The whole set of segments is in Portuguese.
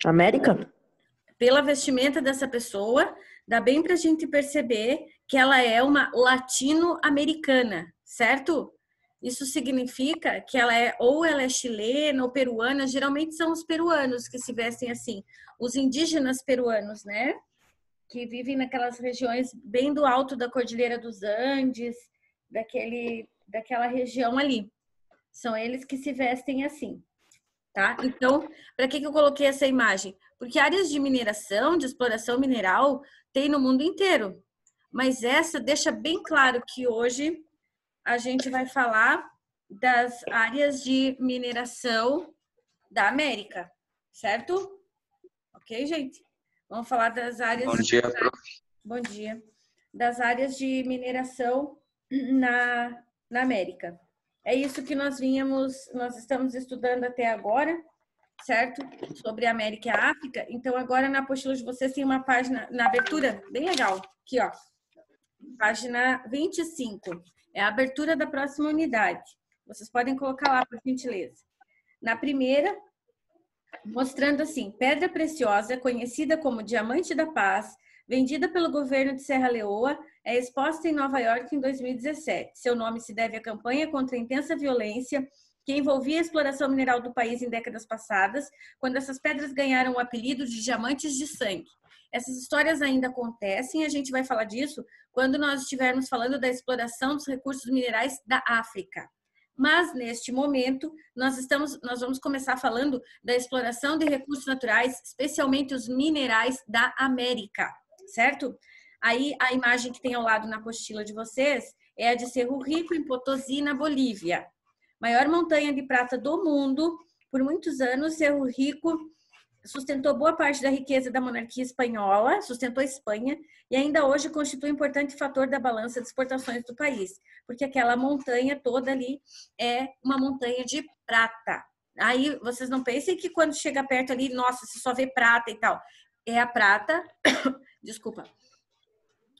América? Pela vestimenta dessa pessoa, dá bem para a gente perceber que ela é uma latino-americana, certo? Isso significa que ela é chilena ou peruana, geralmente são os peruanos que se vestem assim, os indígenas peruanos, né? Que vivem naquelas regiões bem do alto da Cordilheira dos Andes, daquela região ali. São eles que se vestem assim, tá? Então, para que eu coloquei essa imagem? Porque áreas de mineração, de exploração mineral, tem no mundo inteiro. Mas essa deixa bem claro que hoje a gente vai falar das áreas de mineração da América, certo? Ok, gente? Vamos falar das áreas... Bom dia, prof. Bom dia. Das áreas de mineração na América. É isso que nós estamos estudando até agora, certo? Sobre a América e a África. Então, agora na apostila de vocês tem uma página, na abertura, bem legal, aqui, ó. Página 25. É a abertura da próxima unidade. Vocês podem colocar lá, por gentileza. Na primeira, mostrando assim, pedra preciosa, conhecida como Diamante da Paz, vendida pelo governo de Serra Leoa, é exposta em Nova York em 2017. Seu nome se deve à campanha contra a intensa violência que envolvia a exploração mineral do país em décadas passadas, quando essas pedras ganharam o apelido de diamantes de sangue. Essas histórias ainda acontecem, a gente vai falar disso quando nós estivermos falando da exploração dos recursos minerais da África. Mas, neste momento, nós vamos começar falando da exploração de recursos naturais, especialmente os minerais da América, certo? Aí, a imagem que tem ao lado na apostila de vocês é a de Cerro Rico, em Potosí, na Bolívia. Maior montanha de prata do mundo, por muitos anos, Cerro Rico sustentou boa parte da riqueza da monarquia espanhola, sustentou a Espanha, e ainda hoje constitui um importante fator da balança de exportações do país, porque aquela montanha toda ali é uma montanha de prata. Aí vocês não pensem que quando chega perto ali, nossa, você só vê prata e tal. É a prata, desculpa,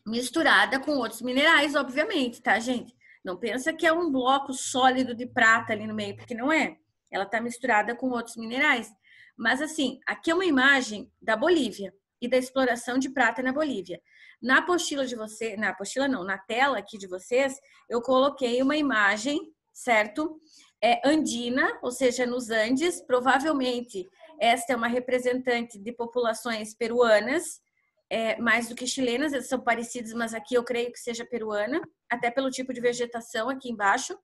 misturada com outros minerais, obviamente, tá, gente? Não pensa que é um bloco sólido de prata ali no meio, porque não é. Ela tá misturada com outros minerais. Mas assim, aqui é uma imagem da Bolívia e da exploração de prata na Bolívia. Na apostila de você, na apostila não, na tela aqui de vocês, eu coloquei uma imagem, certo? Andina, ou seja, nos Andes. Provavelmente esta é uma representante de populações peruanas, mais do que chilenas, eles são parecidos, mas aqui eu creio que seja peruana, até pelo tipo de vegetação aqui embaixo.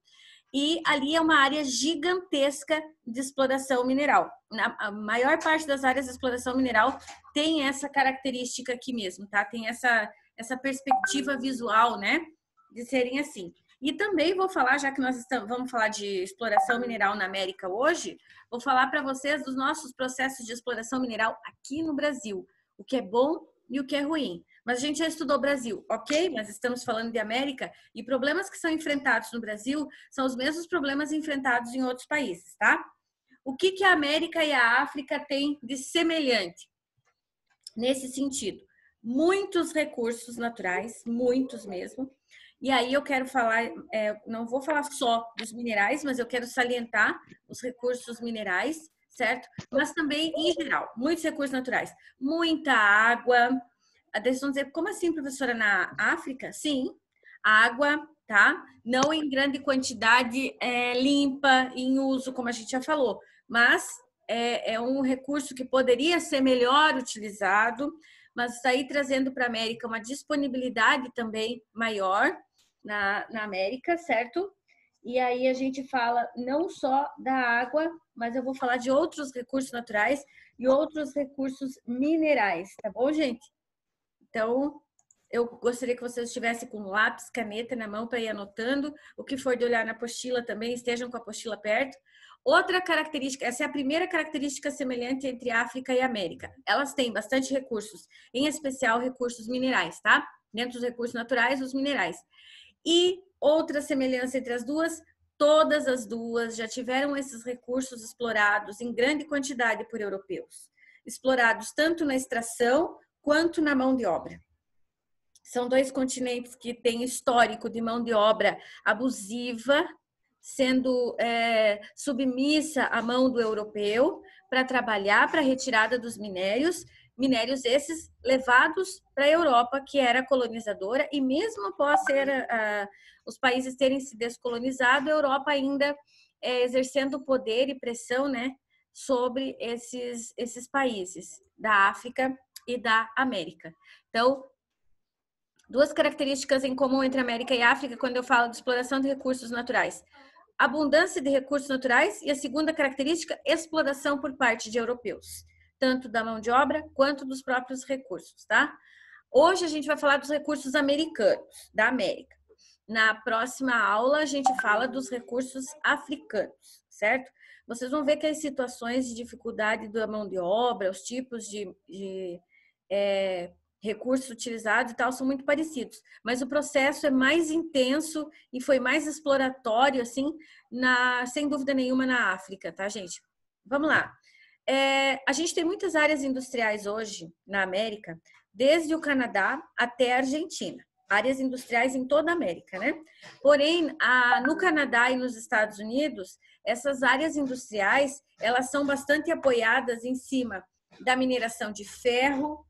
E ali é uma área gigantesca de exploração mineral. A maior parte das áreas de exploração mineral tem essa característica aqui mesmo, tá? Tem essa perspectiva visual, né? De serem assim. E também vou falar, já que vamos falar de exploração mineral na América hoje, vou falar para vocês dos nossos processos de exploração mineral aqui no Brasil. O que é bom e o que é ruim. Mas a gente já estudou o Brasil, ok? Mas estamos falando de América e problemas que são enfrentados no Brasil são os mesmos problemas enfrentados em outros países, tá? O que a América e a África têm de semelhante nesse sentido? Muitos recursos naturais, muitos mesmo. E aí eu quero falar, não vou falar só dos minerais, mas eu quero salientar os recursos minerais, certo? Mas também, em geral, muitos recursos naturais. Muita água. Vocês vão dizer, como assim, professora, na África? Sim, água, tá? Não em grande quantidade, limpa, em uso, como a gente já falou, mas é um recurso que poderia ser melhor utilizado, mas está aí trazendo para a América uma disponibilidade também maior na América, certo? E aí a gente fala não só da água, mas eu vou falar de outros recursos naturais e outros recursos minerais, tá bom, gente? Então, eu gostaria que vocês estivessem com lápis, caneta na mão para ir anotando. O que for de olhar na apostila também, estejam com a apostila perto. Outra característica, essa é a primeira característica semelhante entre África e América. Elas têm bastante recursos, em especial recursos minerais, tá? Dentro dos recursos naturais, os minerais. E outra semelhança entre as duas, todas as duas já tiveram esses recursos explorados em grande quantidade por europeus. Explorados tanto na extração quanto na mão de obra. São dois continentes que têm histórico de mão de obra abusiva, sendo submissa à mão do europeu, para trabalhar para a retirada dos minérios esses levados para a Europa, que era colonizadora, e mesmo após os países terem se descolonizado, a Europa ainda exercendo poder e pressão, né, sobre esses países da África e da América. Então, duas características em comum entre América e África quando eu falo de exploração de recursos naturais. Abundância de recursos naturais e a segunda característica, exploração por parte de europeus, tanto da mão de obra quanto dos próprios recursos, tá? Hoje a gente vai falar dos recursos americanos, da América. Na próxima aula a gente fala dos recursos africanos, certo? Vocês vão ver que as situações de dificuldade da mão de obra, os tipos de recursos utilizados e tal são muito parecidos, mas o processo é mais intenso e foi mais exploratório, assim, sem dúvida nenhuma, na África, tá, gente? Vamos lá. A gente tem muitas áreas industriais hoje na América, desde o Canadá até a Argentina. Áreas industriais em toda a América, né? Porém, no Canadá e nos Estados Unidos, essas áreas industriais, elas são bastante apoiadas em cima da mineração de ferro,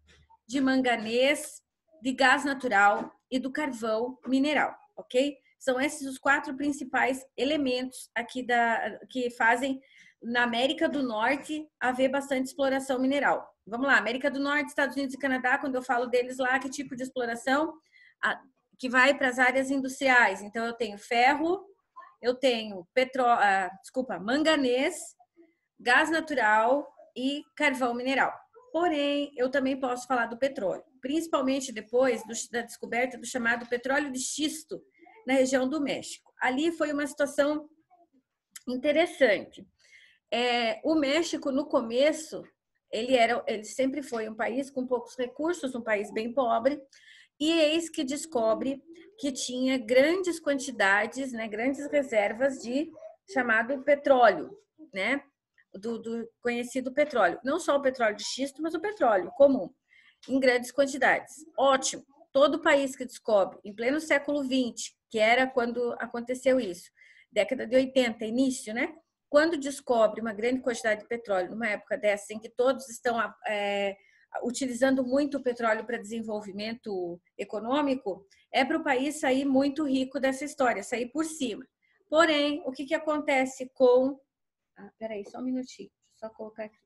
de manganês, de gás natural e do carvão mineral, ok? São esses os 4 principais elementos aqui que fazem na América do Norte haver bastante exploração mineral. Vamos lá, América do Norte, Estados Unidos e Canadá, quando eu falo deles lá, que tipo de exploração? Que vai para as áreas industriais. Então, eu tenho ferro, eu tenho manganês, gás natural e carvão mineral. Porém, eu também posso falar do petróleo, principalmente depois da descoberta do chamado petróleo de xisto na região do México. Ali foi uma situação interessante. O México, no começo, ele sempre foi um país com poucos recursos, um país bem pobre, e eis que descobre que tinha grandes quantidades, né, grandes reservas de chamado petróleo, né? Do conhecido petróleo. Não só o petróleo de xisto, mas o petróleo comum, em grandes quantidades. Ótimo. Todo país que descobre, em pleno século XX, que era quando aconteceu isso, década de 80, início, né? Quando descobre uma grande quantidade de petróleo, numa época dessa em que todos estão utilizando muito o petróleo para desenvolvimento econômico, é para o país sair muito rico dessa história, sair por cima. Porém, o que acontece com... peraí, só um minutinho, deixa eu só colocar aqui.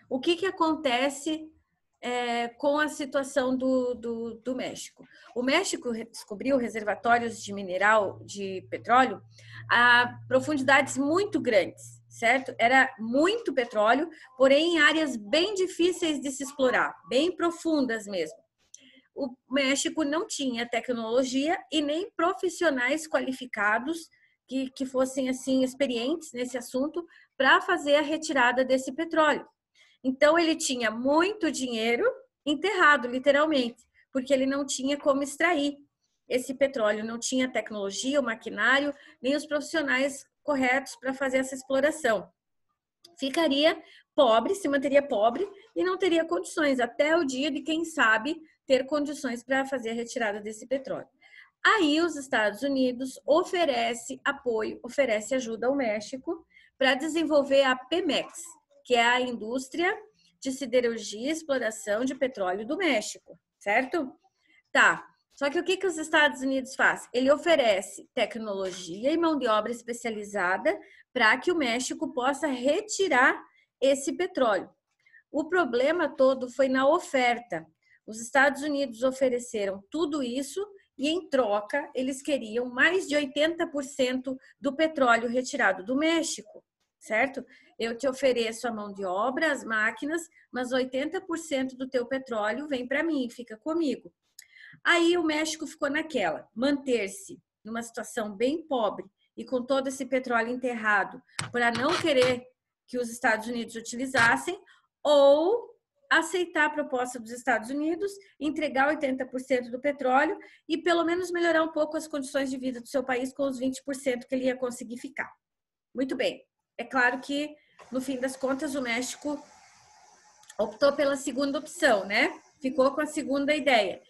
O que acontece com a situação do México? O México descobriu reservatórios de mineral, de petróleo, a profundidades muito grandes, certo? Era muito petróleo, porém em áreas bem difíceis de se explorar, bem profundas mesmo. O México não tinha tecnologia e nem profissionais qualificados que fossem assim experientes nesse assunto para fazer a retirada desse petróleo. Então ele tinha muito dinheiro enterrado, literalmente, porque ele não tinha como extrair esse petróleo, não tinha tecnologia, o maquinário, nem os profissionais corretos para fazer essa exploração. Ficaria pobre, se manteria pobre e não teria condições até o dia de, quem sabe, ter condições para fazer a retirada desse petróleo. Aí os Estados Unidos oferece apoio, oferece ajuda ao México para desenvolver a Pemex, que é a indústria de siderurgia e exploração de petróleo do México, certo? Tá. Só que o que os Estados Unidos faz? Ele oferece tecnologia e mão de obra especializada para que o México possa retirar esse petróleo. O problema todo foi na oferta. Os Estados Unidos ofereceram tudo isso e, em troca, eles queriam mais de 80% do petróleo retirado do México, certo? Eu te ofereço a mão de obra, as máquinas, mas 80% do teu petróleo vem para mim, fica comigo. Aí o México ficou naquela, manter-se numa situação bem pobre e com todo esse petróleo enterrado para não querer que os Estados Unidos utilizassem, ou aceitar a proposta dos Estados Unidos, entregar 80% do petróleo e pelo menos melhorar um pouco as condições de vida do seu país com os 20% que ele ia conseguir ficar. Muito bem. É claro que, no fim das contas, o México optou pela segunda opção, né? Ficou com a segunda ideia,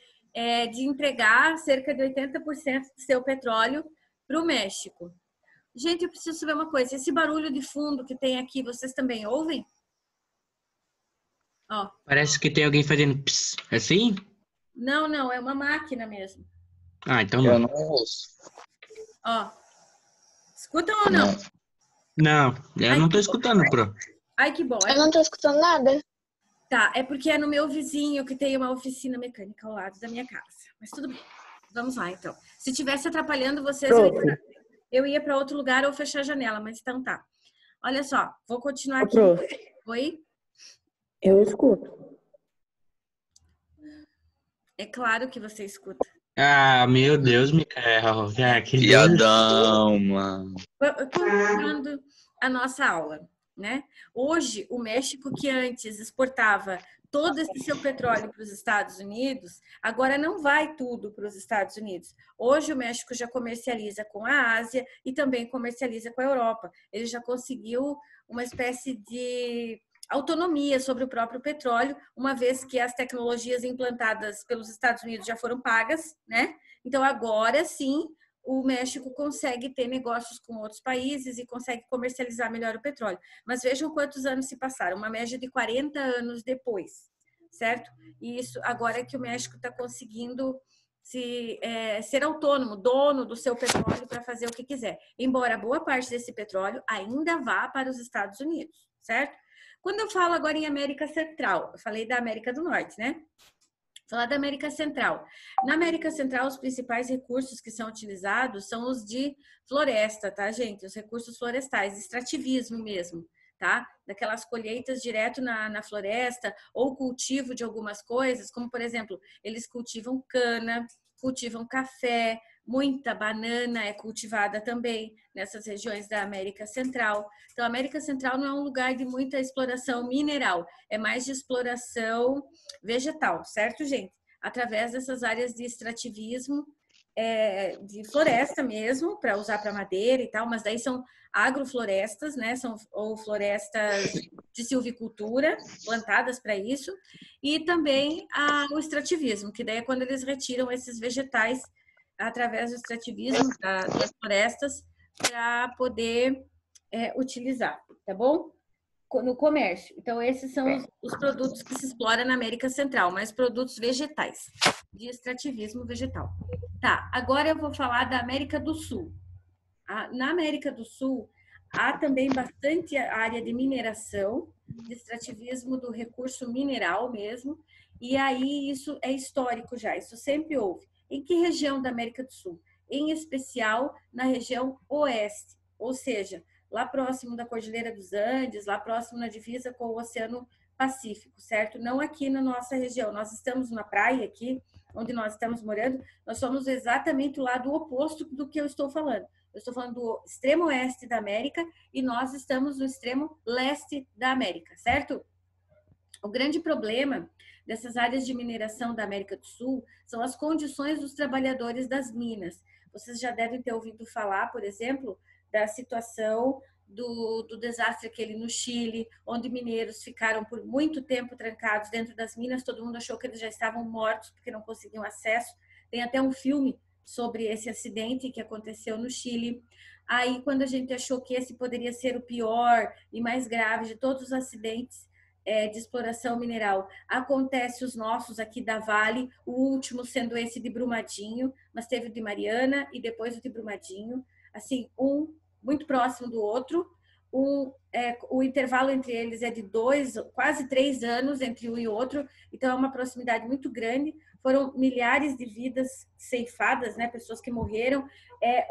de entregar cerca de 80% do seu petróleo para o México. Gente, eu preciso saber uma coisa. Esse barulho de fundo que tem aqui, vocês também ouvem? Ó, Parece que tem alguém fazendo ps, assim? não, não, é uma máquina mesmo. Ah, então Eu não. não ouço. Ó, escutam ou não? Não. Não, eu Ai, não que tô bom. escutando, pro. Ai, que bom. Eu não tô escutando nada. Tá, é porque é no meu vizinho que tem uma oficina mecânica ao lado da minha casa. Mas tudo bem. Vamos lá, então. Se tivesse atrapalhando vocês, eu ia para outro lugar ou fechar a janela, mas então tá. Olha só, vou continuar aqui. Prof, Oi? eu escuto. É claro que você escuta. Ah, meu Deus, Micael. Já, que Deus. Piadão, mano. Continuando a nossa aula, né? Hoje, o México, que antes exportava todo esse seu petróleo para os Estados Unidos, agora não vai tudo para os Estados Unidos. Hoje, o México já comercializa com a Ásia e também comercializa com a Europa. Ele já conseguiu uma espécie de autonomia sobre o próprio petróleo, uma vez que as tecnologias implantadas pelos Estados Unidos já foram pagas, né? Então, agora sim, o México consegue ter negócios com outros países e consegue comercializar melhor o petróleo. Mas vejam quantos anos se passaram, uma média de 40 anos depois, certo? E isso agora é que o México está conseguindo ser autônomo, dono do seu petróleo para fazer o que quiser. Embora boa parte desse petróleo ainda vá para os Estados Unidos, certo? Quando eu falo agora em América Central, eu falei da América do Norte, né? Falar da América Central. Na América Central, os principais recursos que são utilizados são os de floresta, tá, gente? Os recursos florestais, extrativismo mesmo, tá? Daquelas colheitas direto na floresta ou cultivo de algumas coisas, como, por exemplo, eles cultivam cana, cultivam café, muita banana é cultivada também nessas regiões da América Central. Então, a América Central não é um lugar de muita exploração mineral, é mais de exploração vegetal, certo, gente? Através dessas áreas de extrativismo, de floresta mesmo, para usar para madeira e tal, mas daí são agroflorestas, né? Ou florestas de silvicultura, plantadas para isso, e também o extrativismo, que daí é quando eles retiram esses vegetais através do extrativismo das florestas para poder utilizar, tá bom? No comércio. Então, esses são os produtos que se exploram na América Central, mas produtos vegetais, de extrativismo vegetal. Tá, agora eu vou falar da América do Sul. Na América do Sul, há também bastante área de mineração, de extrativismo do recurso mineral mesmo, e aí isso é histórico já, isso sempre houve. Em que região da América do Sul? Em especial na região oeste, ou seja, lá próximo da Cordilheira dos Andes, lá próximo na divisa com o Oceano Pacífico, certo? Não aqui na nossa região. Nós estamos na praia aqui, onde nós estamos morando, nós somos exatamente o lado oposto do que eu estou falando. Eu estou falando do extremo oeste da América e nós estamos no extremo leste da América, certo? O grande problema dessas áreas de mineração da América do Sul são as condições dos trabalhadores das minas. Vocês já devem ter ouvido falar, por exemplo, da situação do desastre aquele no Chile, onde mineiros ficaram por muito tempo trancados dentro das minas, todo mundo achou que eles já estavam mortos porque não conseguiam acesso. Tem até um filme sobre esse acidente que aconteceu no Chile. Aí, quando a gente achou que esse poderia ser o pior e mais grave de todos os acidentes de exploração mineral, acontece os nossos aqui da Vale, o último sendo esse de Brumadinho, mas teve o de Mariana e depois o de Brumadinho, assim, um muito próximo do outro. O intervalo entre eles é de 2, quase 3 anos entre um e outro, então é uma proximidade muito grande. Foram milhares de vidas ceifadas, né? Pessoas que morreram,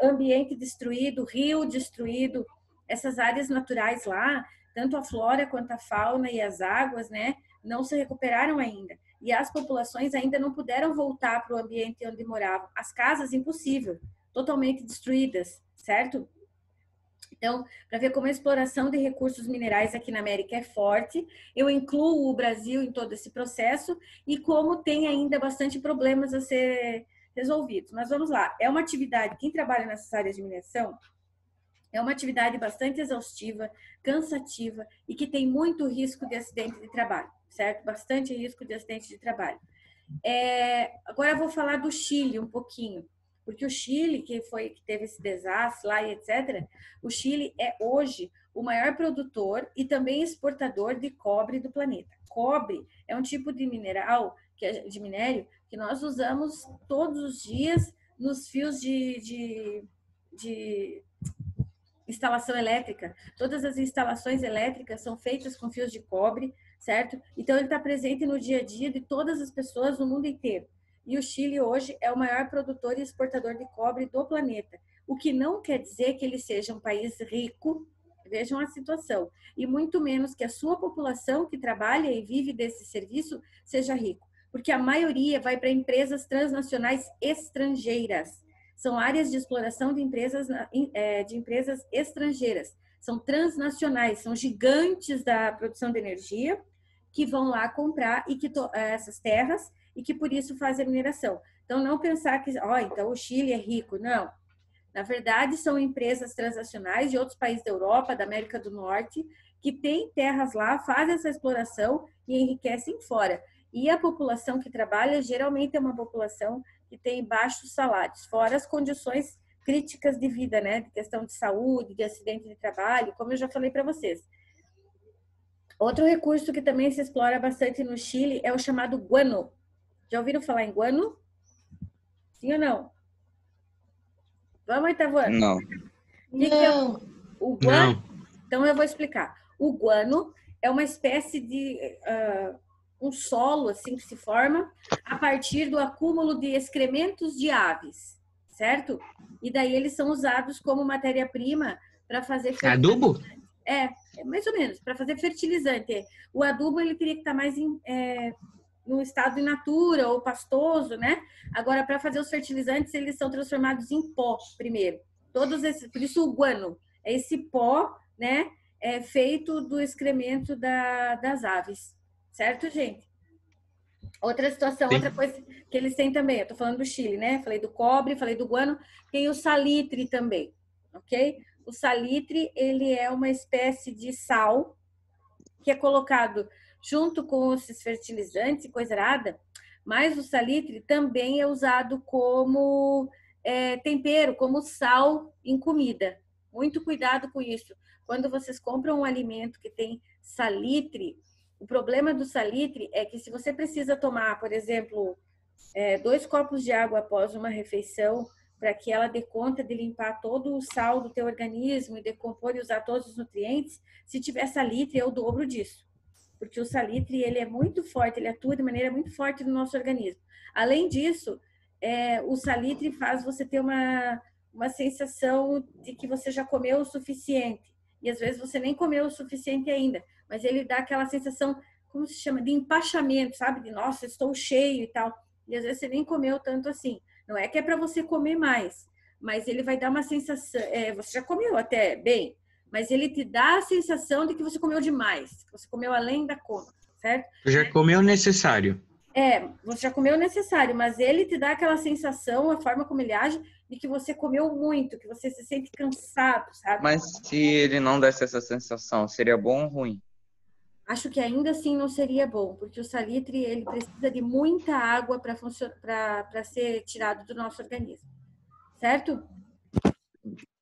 ambiente destruído, rio destruído, essas áreas naturais lá, tanto a flora quanto a fauna e as águas, né? Não se recuperaram ainda. E as populações ainda não puderam voltar para o ambiente onde moravam. As casas, impossível, totalmente destruídas, certo? Então, para ver como a exploração de recursos minerais aqui na América é forte, eu incluo o Brasil em todo esse processo e como tem ainda bastante problemas a ser resolvidos. Mas vamos lá, é uma atividade, quem trabalha nessas áreas de mineração, é uma atividade bastante exaustiva, cansativa e que tem muito risco de acidente de trabalho, certo? Bastante risco de acidente de trabalho. Agora eu vou falar do Chile um pouquinho, porque o Chile, que teve esse desastre lá e etc., o Chile é hoje o maior produtor e também exportador de cobre do planeta. cobre é um tipo de mineral, de minério, que nós usamos todos os dias nos fios de instalação elétrica. Todas as instalações elétricas são feitas com fios de cobre, certo? Então, ele está presente no dia a dia de todas as pessoas no mundo inteiro. E o Chile hoje é o maior produtor e exportador de cobre do planeta, o que não quer dizer que ele seja um país rico, vejam a situação, e muito menos que a sua população que trabalha e vive desse serviço seja rico, porque a maioria vai para empresas transnacionais estrangeiras. São áreas de exploração de empresas estrangeiras, são transnacionais, são gigantes da produção de energia que vão lá comprar essas terras e que por isso fazem a mineração. Então, não pensar que, então o Chile é rico, não. Na verdade, são empresas transnacionais de outros países da Europa, da América do Norte, que têm terras lá, fazem essa exploração e enriquecem fora. E a população que trabalha geralmente é uma população que tem baixos salários, fora as condições críticas de vida, né? De questão de saúde, de acidente de trabalho, como eu já falei para vocês. Outro recurso que também se explora bastante no Chile é o chamado guano. Já ouviram falar em guano? Sim ou não? Vamos, Itavuano? Não. Não. O guano? Não. Então, eu vou explicar. O guano é uma espécie de um solo assim que se forma a partir do acúmulo de excrementos de aves, certo? E daí eles são usados como matéria-prima para fazer adubo? É mais ou menos, para fazer fertilizante. O adubo ele teria que estar mais no estado in natura ou pastoso, né? Agora, para fazer os fertilizantes, eles são transformados em pó primeiro. Todos esses, por isso o guano é esse pó, né? Feito do excremento das aves, certo, gente? Outra situação, sim. Outra coisa que eles têm também, eu tô falando do Chile, né? Falei do cobre, falei do guano, tem o salitre também, ok? O salitre, ele é uma espécie de sal que é colocado junto com esses fertilizantes e coisa arada, mas o salitre também é usado como tempero, como sal em comida. Muito cuidado com isso. Quando vocês compram um alimento que tem salitre, o problema do salitre é que se você precisa tomar, por exemplo, 2 copos de água após uma refeição, para que ela dê conta de limpar todo o sal do teu organismo e decompor e usar todos os nutrientes, se tiver salitre é o dobro disso. Porque o salitre ele é muito forte, ele atua de maneira muito forte no nosso organismo. Além disso, o salitre faz você ter uma sensação de que você já comeu o suficiente. E às vezes você nem comeu o suficiente ainda, mas ele dá aquela sensação, como se chama, de empachamento, sabe? De, nossa, estou cheio e tal. E às vezes você nem comeu tanto assim. Não é que é para você comer mais, mas ele vai dar uma sensação, você já comeu até bem, mas ele te dá a sensação de que você comeu demais, que você comeu além da conta, certo? Já comeu o necessário. Você já comeu o necessário, mas ele te dá aquela sensação, a forma como ele age, de que você comeu muito, que você se sente cansado, sabe? Mas se ele não desse essa sensação, seria bom ou ruim? Acho que ainda assim não seria bom, porque o salitre ele precisa de muita água para ser tirado do nosso organismo, certo?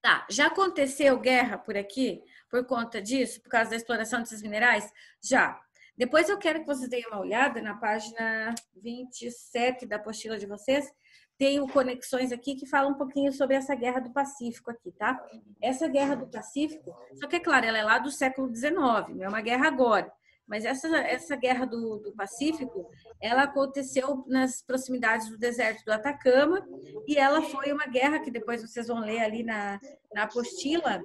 Tá, já aconteceu guerra por aqui por conta disso, por causa da exploração desses minerais? Já. Depois eu quero que vocês deem uma olhada na página 27 da apostila de vocês. Tem o Conexões aqui que fala um pouquinho sobre essa guerra do Pacífico aqui, tá? Essa guerra do Pacífico, só que é claro, ela é lá do século XIX, não é uma guerra agora. Mas essa guerra do Pacífico, ela aconteceu nas proximidades do deserto do Atacama e ela foi uma guerra que depois vocês vão ler ali na apostila,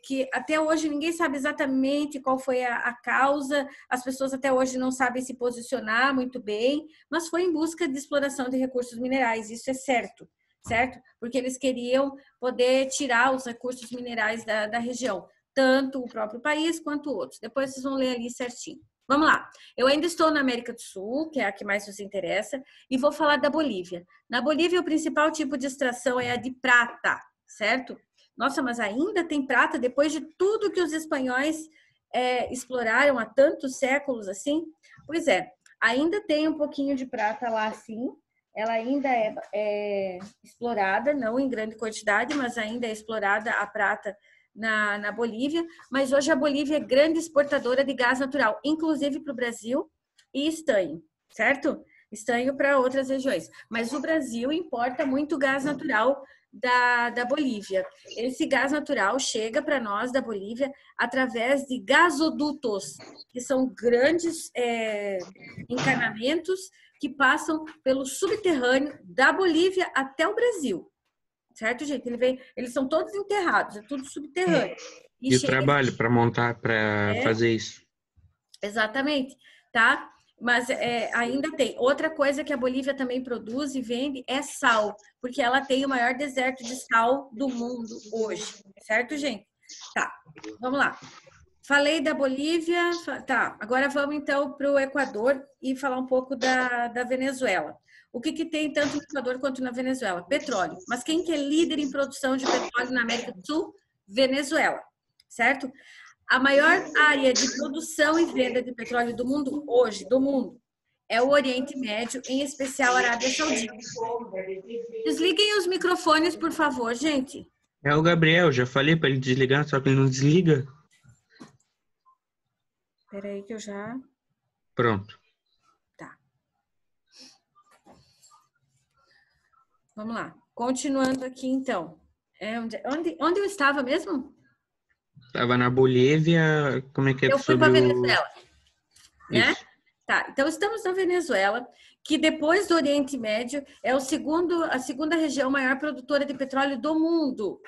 que até hoje ninguém sabe exatamente qual foi a causa, as pessoas até hoje não sabem se posicionar muito bem, mas foi em busca de exploração de recursos minerais, isso é certo, certo? Porque eles queriam poder tirar os recursos minerais da região, tanto o próprio país quanto outros. Depois vocês vão ler ali certinho. Vamos lá. Eu ainda estou na América do Sul, que é a que mais nos interessa, e vou falar da Bolívia. Na Bolívia, o principal tipo de extração é a de prata, certo? Nossa, mas ainda tem prata depois de tudo que os espanhóis exploraram há tantos séculos assim? Pois é, ainda tem um pouquinho de prata lá, sim. Ela ainda é explorada, não em grande quantidade, mas ainda é explorada a prata na Bolívia, mas hoje a Bolívia é grande exportadora de gás natural, inclusive para o Brasil e estanho, certo? Estanho para outras regiões. Mas o Brasil importa muito gás natural da Bolívia. Esse gás natural chega para nós da Bolívia através de gasodutos, que são grandes encanamentos que passam pelo subterrâneo da Bolívia até o Brasil. Certo, gente? Eles são todos enterrados, é tudo subterrâneo. E o trabalho para montar, para fazer isso? Exatamente, tá? Mas ainda tem. Outra coisa que a Bolívia também produz e vende é sal, porque ela tem o maior deserto de sal do mundo hoje. Certo, gente? Tá, vamos lá. Falei da Bolívia, tá. Agora vamos então para o Equador e falar um pouco da Venezuela. O que tem tanto no Equador quanto na Venezuela? Petróleo. Mas quem que é líder em produção de petróleo na América do Sul? Venezuela, certo? A maior área de produção e venda de petróleo do mundo hoje, é o Oriente Médio, em especial a Arábia Saudita. Desliguem os microfones, por favor, gente. É o Gabriel, já falei para ele desligar, só que ele não desliga. Espera aí que eu já... Pronto. Tá. Vamos lá. Continuando aqui, então. Onde eu estava mesmo? Estava na Bolívia, como é que é? Eu fui para a Venezuela, né? Tá, então estamos na Venezuela, que depois do Oriente Médio é a segunda região maior produtora de petróleo do mundo,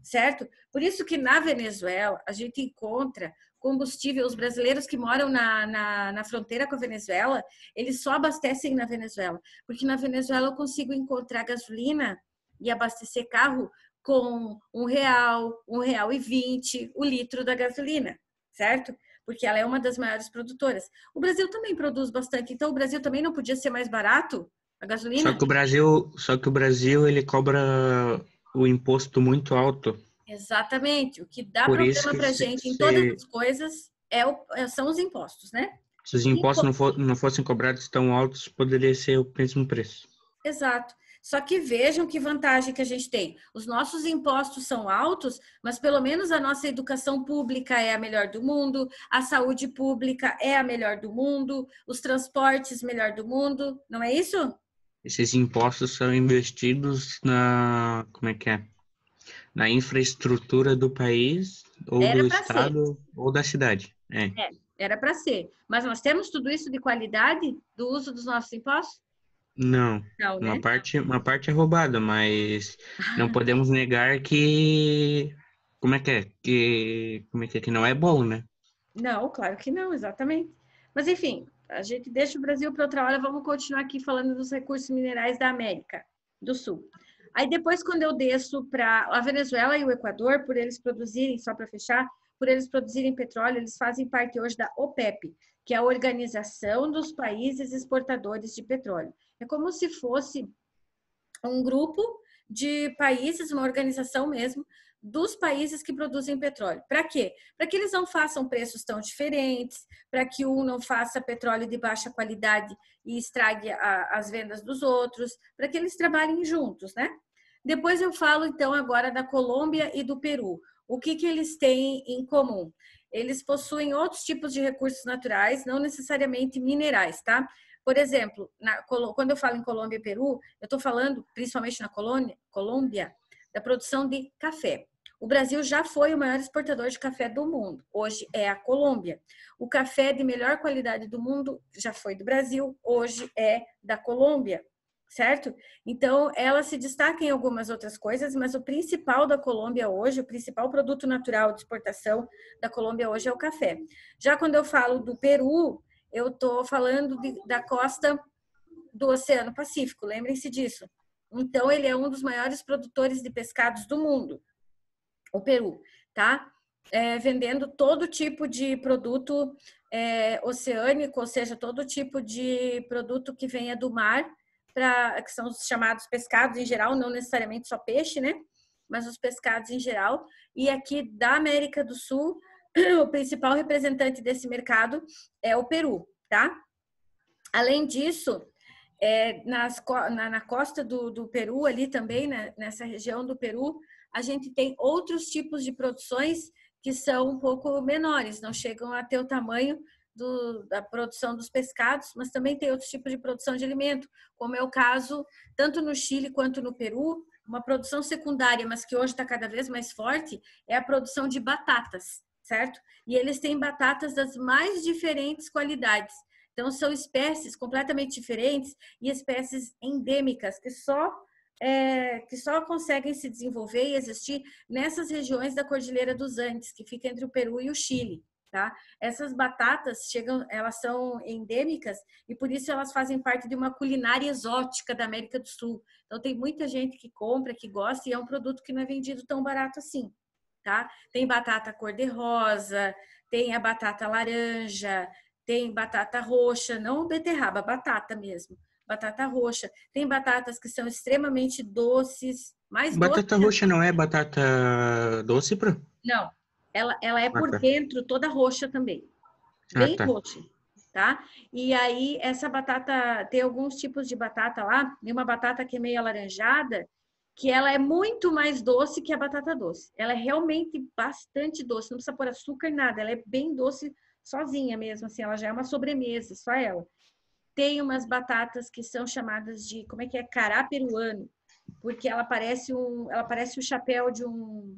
certo? Por isso que na Venezuela a gente encontra combustível, os brasileiros que moram na fronteira com a Venezuela, eles só abastecem na Venezuela, porque na Venezuela eu consigo encontrar gasolina e abastecer carro com R$1,20 o litro da gasolina, certo? Porque ela é uma das maiores produtoras. O Brasil também produz bastante, então o Brasil também não podia ser mais barato a gasolina? Só que o Brasil ele cobra o imposto muito alto. Exatamente. O que dá Por problema para a gente em todas as coisas são os impostos, né? Se os impostos não fossem cobrados tão altos, poderia ser o mesmo preço. Exato. Só que vejam que vantagem que a gente tem. Os nossos impostos são altos, mas pelo menos a nossa educação pública é a melhor do mundo, a saúde pública é a melhor do mundo, os transportes melhor do mundo, não é isso? Esses impostos são investidos na infraestrutura do país, ou do estado, ou da cidade. Era para ser. Mas nós temos tudo isso de qualidade do uso dos nossos impostos? Não, Não, né? uma parte é roubada, mas não podemos negar que que não é bom, né? Não, claro que não, exatamente. Mas enfim, a gente deixa o Brasil para outra hora, vamos continuar aqui falando dos recursos minerais da América do Sul. Aí depois, quando eu desço para a Venezuela e o Equador, por eles produzirem, só para fechar, por eles produzirem petróleo, eles fazem parte hoje da OPEP, que é a Organização dos Países Exportadores de Petróleo. É como se fosse um grupo de países, uma organização mesmo, dos países que produzem petróleo. Para quê? Para que eles não façam preços tão diferentes, para que um não faça petróleo de baixa qualidade e estrague as vendas dos outros, para que eles trabalhem juntos, né? Depois eu falo, então, agora da Colômbia e do Peru. O que eles têm em comum? Eles possuem outros tipos de recursos naturais, não necessariamente minerais, tá? Por exemplo, quando eu falo em Colômbia e Peru, eu estou falando, principalmente na Colômbia, da produção de café. O Brasil já foi o maior exportador de café do mundo. Hoje é a Colômbia. O café de melhor qualidade do mundo já foi do Brasil, hoje é da Colômbia, certo? Então, ela se destaca em algumas outras coisas, mas o principal da Colômbia hoje, o principal produto natural de exportação da Colômbia hoje é o café. Já quando eu falo do Peru, eu estou falando da costa do Oceano Pacífico, lembrem-se disso. Então, ele é um dos maiores produtores de pescados do mundo, o Peru, tá? Vendendo todo tipo de produto oceânico, ou seja, todo tipo de produto que venha do mar, que são os chamados pescados em geral, não necessariamente só peixe, né? Mas os pescados em geral. E aqui da América do Sul, o principal representante desse mercado é o Peru, tá? Além disso, na costa do Peru, ali também, né, nessa região do Peru, a gente tem outros tipos de produções que são um pouco menores, não chegam a ter o tamanho da produção dos pescados, mas também tem outros tipos de produção de alimento, como é o caso tanto no Chile quanto no Peru. Uma produção secundária, mas que hoje está cada vez mais forte, é a produção de batatas, certo? E eles têm batatas das mais diferentes qualidades. Então, são espécies completamente diferentes e espécies endêmicas que só conseguem se desenvolver e existir nessas regiões da Cordilheira dos Andes, que fica entre o Peru e o Chile. Tá? Essas batatas elas são endêmicas e por isso elas fazem parte de uma culinária exótica da América do Sul. Então tem muita gente que compra, que gosta e é um produto que não é vendido tão barato assim, tá? Tem batata cor-de-rosa, tem a batata laranja, tem batata roxa, não beterraba, batata mesmo, batata roxa. Tem batatas que são extremamente doces, mais Batata doces. roxa não é batata doce, Pro? Não. Ela é por tá. dentro toda roxa também. Bem tá. roxa, tá? E aí, essa batata, tem alguns tipos de batata lá, tem uma batata que é meio alaranjada, que ela é muito mais doce que a batata doce. Ela é realmente bastante doce, não precisa pôr açúcar, nada. Ela é bem doce sozinha mesmo, assim, ela já é uma sobremesa, só ela. Tem umas batatas que são chamadas de, como é que é? Cará peruano, porque ela parece o chapéu de um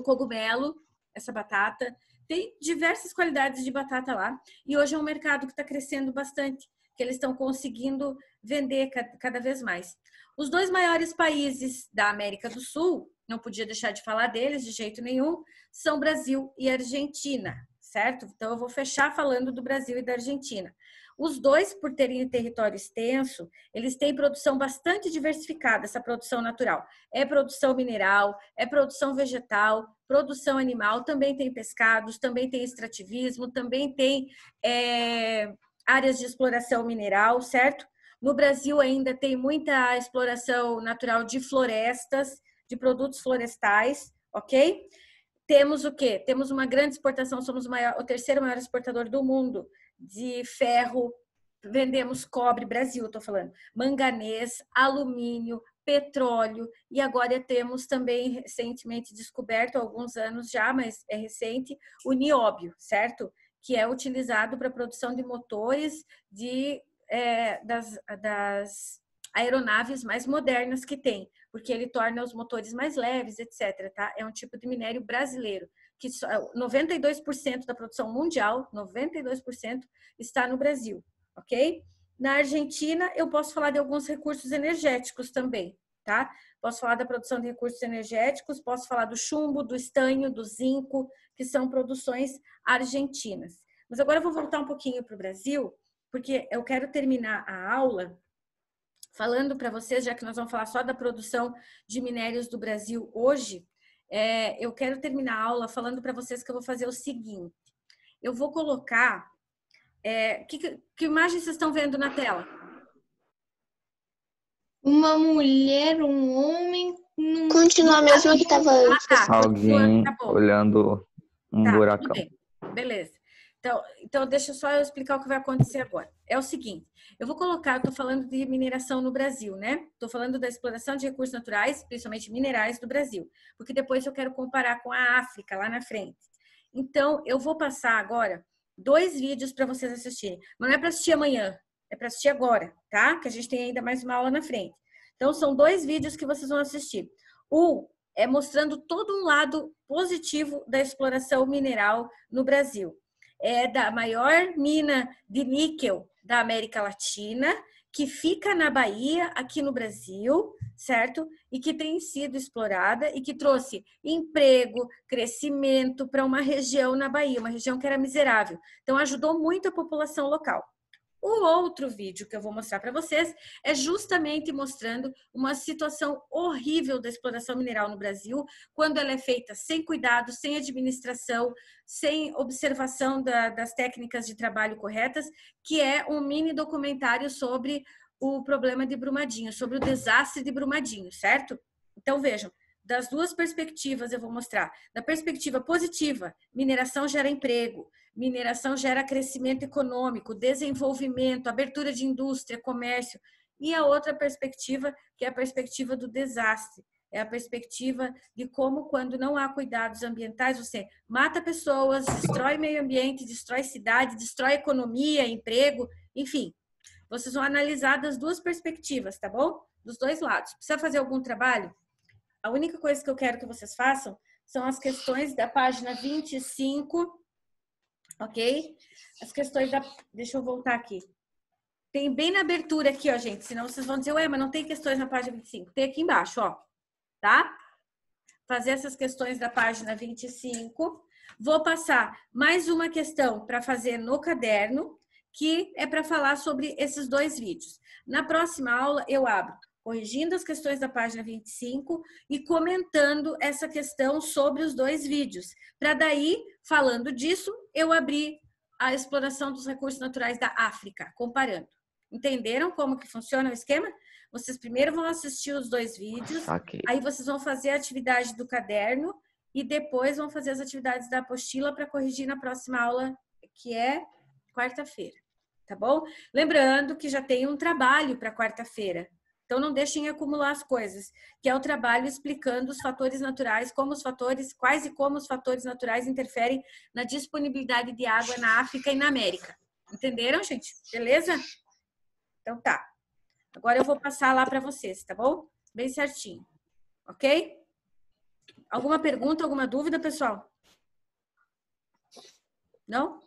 cogumelo, essa batata. Tem diversas qualidades de batata lá. E hoje é um mercado que está crescendo bastante, que eles estão conseguindo vender cada vez mais. Os dois maiores países da América do Sul, não podia deixar de falar deles de jeito nenhum, são Brasil e Argentina, certo? Então eu vou fechar falando do Brasil e da Argentina. Os dois, por terem território extenso, eles têm produção bastante diversificada, essa produção natural. É produção mineral, é produção vegetal, produção animal, também tem pescados, também tem extrativismo, também tem áreas de exploração mineral, certo? No Brasil ainda tem muita exploração natural de florestas, de produtos florestais, ok? Temos o quê? Temos uma grande exportação, somos o terceiro maior exportador do mundo de ferro, vendemos cobre, Brasil, estou falando, manganês, alumínio, petróleo, e agora temos também recentemente descoberto, há alguns anos já, mas é recente, o nióbio, certo? Que é utilizado para a produção de motores das aeronaves mais modernas que tem, porque ele torna os motores mais leves, etc. Tá? É um tipo de minério brasileiro, que 92% da produção mundial, 92% está no Brasil, ok? Na Argentina, eu posso falar de alguns recursos energéticos também, tá? Posso falar da produção de recursos energéticos, posso falar do chumbo, do estanho, do zinco, que são produções argentinas. Mas agora eu vou voltar um pouquinho para o Brasil, porque eu quero terminar a aula falando para vocês, já que nós vamos falar só da produção de minérios do Brasil hoje, eu quero terminar a aula falando para vocês que eu vou fazer o seguinte. Eu vou colocar... que imagem vocês estão vendo na tela? Uma mulher, um homem... Continua a mesma que estava antes. Tá. Alguém Tá bom. olhando um buracão. Tudo bem. Beleza. Então, deixa só eu explicar o que vai acontecer agora. É o seguinte, eu estou falando de mineração no Brasil, né? Estou falando da exploração de recursos naturais, principalmente minerais do Brasil, porque depois eu quero comparar com a África lá na frente. Então, eu vou passar agora 2 vídeos para vocês assistirem. Mas não é para assistir amanhã, é para assistir agora, tá? Que a gente tem ainda mais uma aula na frente. Então, são 2 vídeos que vocês vão assistir. Um é mostrando todo um lado positivo da exploração mineral no Brasil. É da maior mina de níquel da América Latina, que fica na Bahia, aqui no Brasil, certo? E que tem sido explorada e que trouxe emprego, crescimento para uma região na Bahia, uma região que era miserável. Então, ajudou muito a população local. O outro vídeo que eu vou mostrar para vocês é justamente mostrando uma situação horrível da exploração mineral no Brasil, quando ela é feita sem cuidado, sem administração, sem observação das técnicas de trabalho corretas, que é um mini documentário sobre o problema de Brumadinho, sobre o desastre de Brumadinho, certo? Então, vejam, das 2 perspectivas eu vou mostrar. Da perspectiva positiva, mineração gera emprego, mineração gera crescimento econômico, desenvolvimento, abertura de indústria, comércio. E a outra perspectiva, que é a perspectiva do desastre. é a perspectiva de como, quando não há cuidados ambientais, você mata pessoas, destrói meio ambiente, destrói cidade, destrói economia, emprego, enfim. Vocês vão analisar das duas perspectivas, tá bom? Dos dois lados. Precisa fazer algum trabalho? A única coisa que eu quero que vocês façam são as questões da página 25, ok? As questões da... Deixa eu voltar aqui. Tem bem na abertura aqui, ó, gente. Senão vocês vão dizer, ué, mas não tem questões na página 25. Tem aqui embaixo, ó. Tá? Fazer essas questões da página 25. Vou passar mais uma questão para fazer no caderno, que é para falar sobre esses dois vídeos. Na próxima aula, eu abro corrigindo as questões da página 25 e comentando essa questão sobre os dois vídeos. Para daí, falando disso, eu abrir a exploração dos recursos naturais da África, comparando. Entenderam como que funciona o esquema? Vocês primeiro vão assistir os dois vídeos, Ok. aí vocês vão fazer a atividade do caderno e depois vão fazer as atividades da apostila para corrigir na próxima aula, que é quarta-feira, tá bom? Lembrando que já tem um trabalho para quarta-feira. Então, não deixem acumular as coisas, que é o trabalho explicando os fatores naturais, quais e como os fatores naturais interferem na disponibilidade de água na África e na América. Entenderam, gente? Beleza? Então, tá. Agora eu vou passar lá para vocês, tá bom? Bem certinho. Ok? Alguma pergunta, alguma dúvida, pessoal? Não?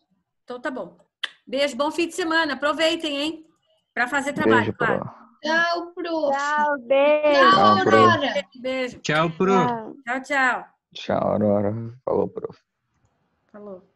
Então, tá bom. Beijo, bom fim de semana. Aproveitem, hein? Para fazer trabalho, Beijo, claro. Pro. Tchau, prof. Tchau, beijo. Tchau, Tchau, Pro. Aurora. Beijo. Tchau, Pro. Tchau. Tchau, tchau. Tchau, Aurora. Falou, prof. Falou.